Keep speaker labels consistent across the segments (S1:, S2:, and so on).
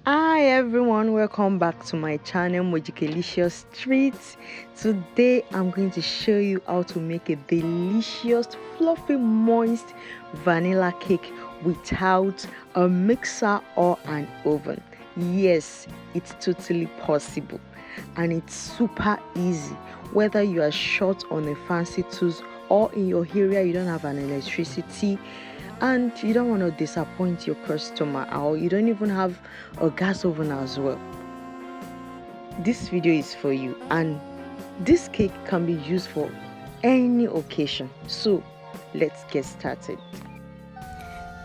S1: Hi everyone, welcome back to my channel Mojikelicious Treats. Today I'm going to show you how to make a delicious fluffy moist vanilla cake without a mixer or an oven. Yes, it's totally possible and it's super easy. Whether you are short on a fancy tools or in your area you don't have an electricity and you don't want to disappoint your customer, or you don't even have a gas oven as well, this video is for you. And this cake can be used for any occasion, so let's get started.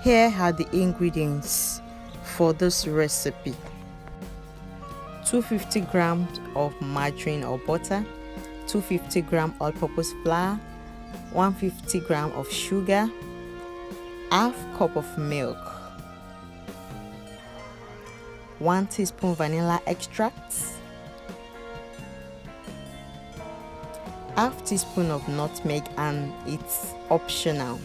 S1: Here are the ingredients for this recipe: 250 grams of margarine or butter, 250 gram all-purpose flour, 150 gram of sugar, half cup of milk, 1 teaspoon vanilla extract, half teaspoon of nutmeg, and it's optional,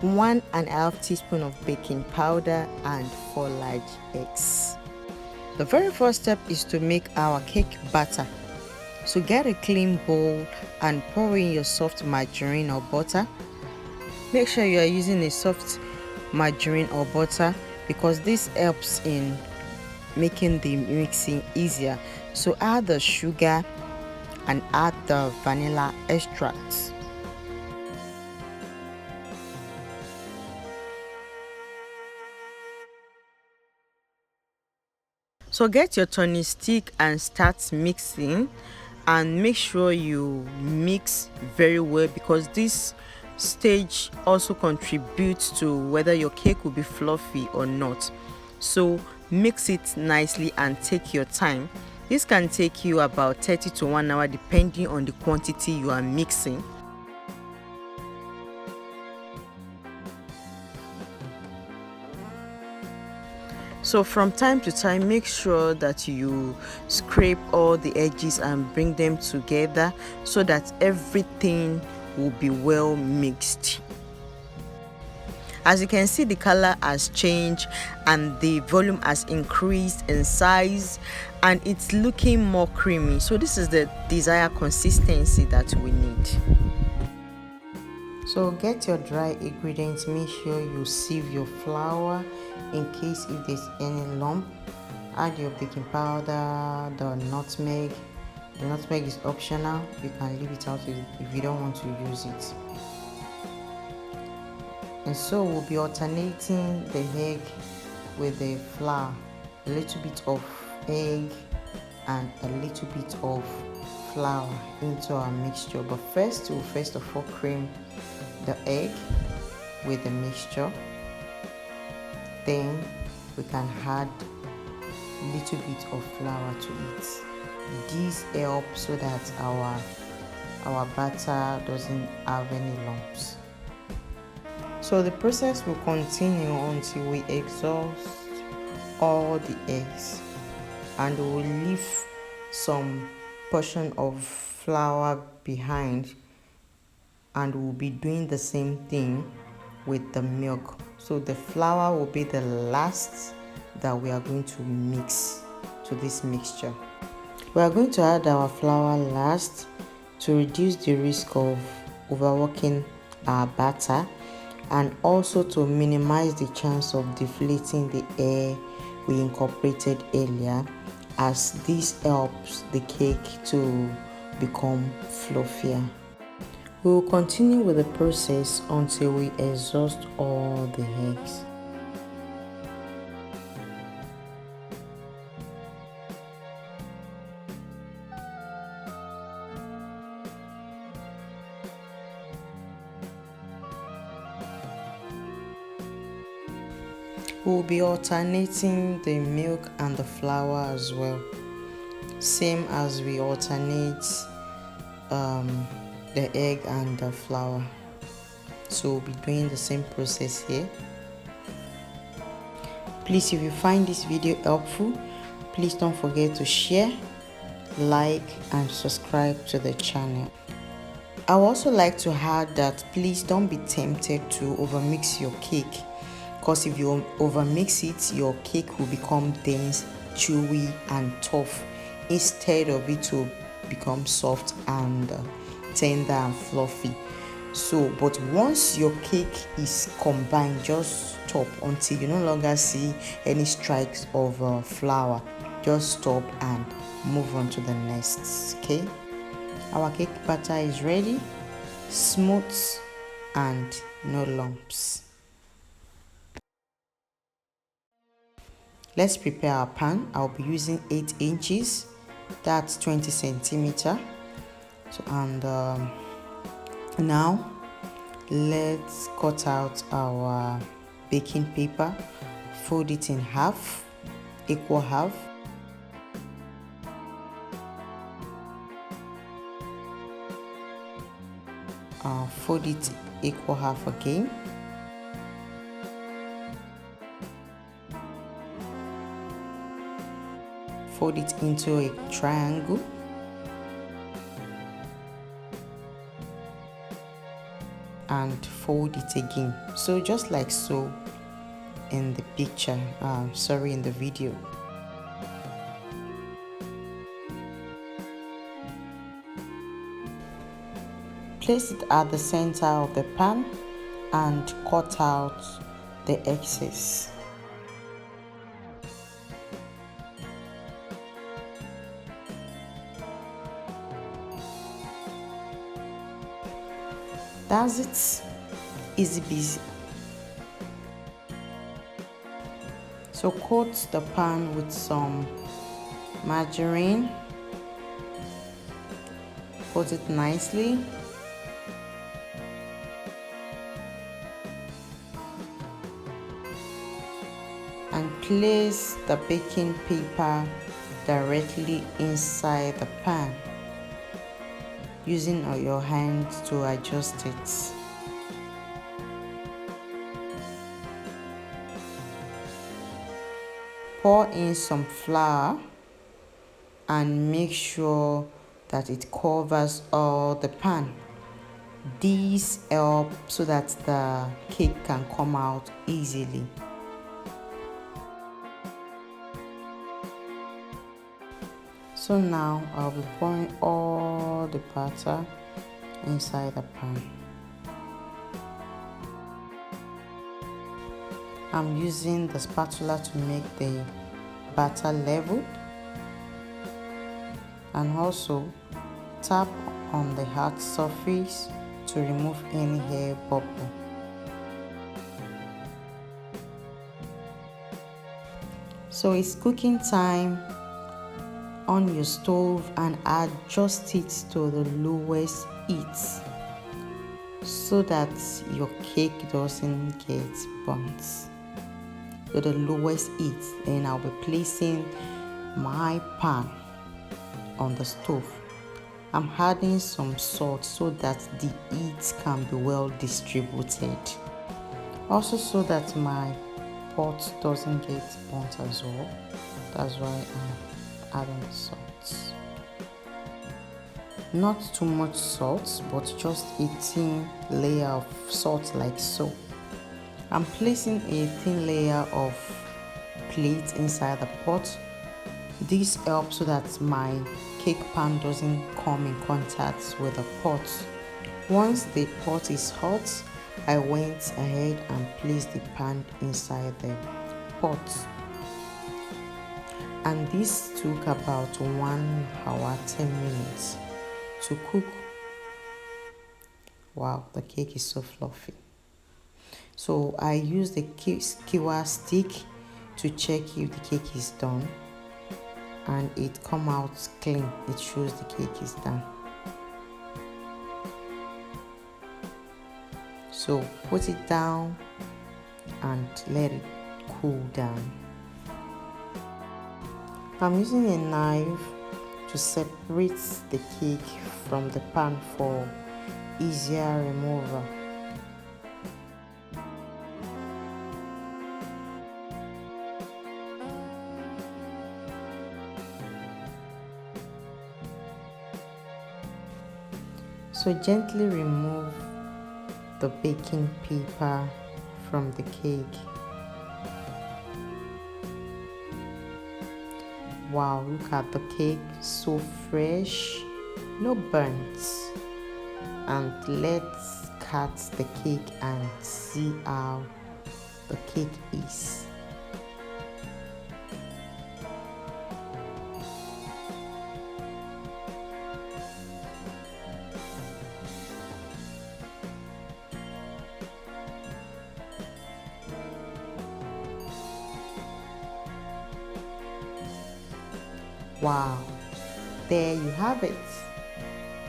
S1: 1.5 teaspoon of baking powder, and 4 large eggs. The very first step is to make our cake batter. So get a clean bowl and pour in your soft margarine or butter. Make sure you are using a soft margarine or butter because this helps in making the mixing easier. So add the sugar and add the vanilla extract. So get your turning stick and start mixing, and make sure you mix very well because this stage also contributes to whether your cake will be fluffy or not. So mix it nicely and take your time. This can take you about 30 to 1 hour depending on the quantity you are mixing. So from time to time, make sure that you scrape all the edges and bring them together so that everything will be well mixed. As you can see, the color has changed and the volume has increased in size and it's looking more creamy. So this is the desired consistency that we need. So get your dry ingredients. Make sure you sieve your flour in case if there's any lump. Add your baking powder, the nutmeg. The nutmeg is optional. You can leave it out if you don't want to use it. And so we'll be alternating the egg with the flour, a little bit of egg and a little bit of flour into our mixture. But first of all cream the egg with the mixture, then we can add a little bit of flour to it. This helps so that our batter doesn't have any lumps. So the process will continue until we exhaust all the eggs, and we will leave some portion of flour behind, and we'll be doing the same thing with the milk. So the flour will be the last that we are going to mix to this mixture. We are going to add our flour last to reduce the risk of overworking our batter and also to minimize the chance of deflating the air we incorporated earlier, as this helps the cake to become fluffier. We will continue with the process until we exhaust all the eggs. We will be alternating the milk and the flour as well, same as we alternate the egg and the flour. So we'll be doing the same process here. Please, if you find this video helpful, please don't forget to share, like and subscribe to the channel. I would also like to add that please don't be tempted to overmix your cake, because if you overmix it, your cake will become dense, chewy and tough instead of it to become soft and tender and fluffy. So but once your cake is combined, just stop until you no longer see any strikes of flour. Just stop and move on to the next. Okay, our cake batter is ready, smooth and no lumps. Let's prepare our pan. I'll be using 8 inches, that's 20 centimeter. So and now let's cut out our baking paper, fold it in half, equal half. Fold it equal half again. Fold it into a triangle. And fold it again. So just like so in the picture, in the video. Place it at the center of the pan and cut out the excess. That's it, easy busy. So coat the pan with some margarine, coat it nicely. And place the baking paper directly inside the pan, using your hand to adjust it. Pour in some flour and make sure that it covers all the pan. These help so that the cake can come out easily. So now I'll be pouring all the batter inside the pan. I'm using the spatula to make the batter level, and also tap on the hard surface to remove any hair bubble. So it's cooking time. On your stove and adjust it to the lowest heat so that your cake doesn't get burnt. To the lowest heat, then I'll be placing my pan on the stove. I'm adding some salt so that the heat can be well distributed, also so that my pot doesn't get burnt as well. That's why I'm adding the salt. Not too much salt, but just a thin layer of salt like so. I'm placing a thin layer of plate inside the pot. This helps so that my cake pan doesn't come in contact with the pot. Once the pot is hot, I went ahead and placed the pan inside the pot. And this took about 1 hour 10 minutes to cook. Wow, the cake is so fluffy. So I used the skewer stick to check if the cake is done, and it come out clean. It shows the cake is done. So put it down and let it cool down. I'm using a knife to separate the cake from the pan for easier removal. So gently remove the baking paper from the cake. Wow, look at the cake, so fresh, no burns. And let's cut the cake and see how the cake is. Wow, there you have it,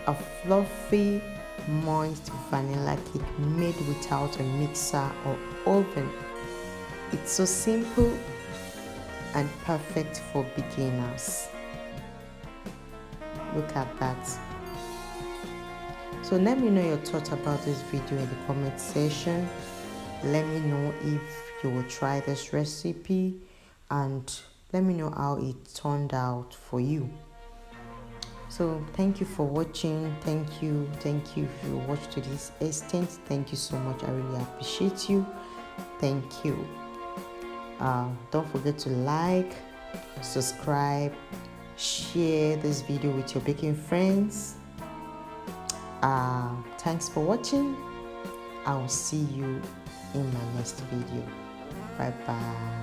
S1: a fluffy, moist vanilla cake made without a mixer or oven. It's so simple and perfect for beginners. Look at that. So let me know your thoughts about this video in the comment section. Let me know if you will try this recipe, and let me know how it turned out for you. So thank you for watching. Thank you if you watched to this extent. Thank you so much. I really appreciate you. Thank you. Don't forget to like, subscribe, share this video with your baking friends. Thanks for watching. I will see you in my next video. Bye bye.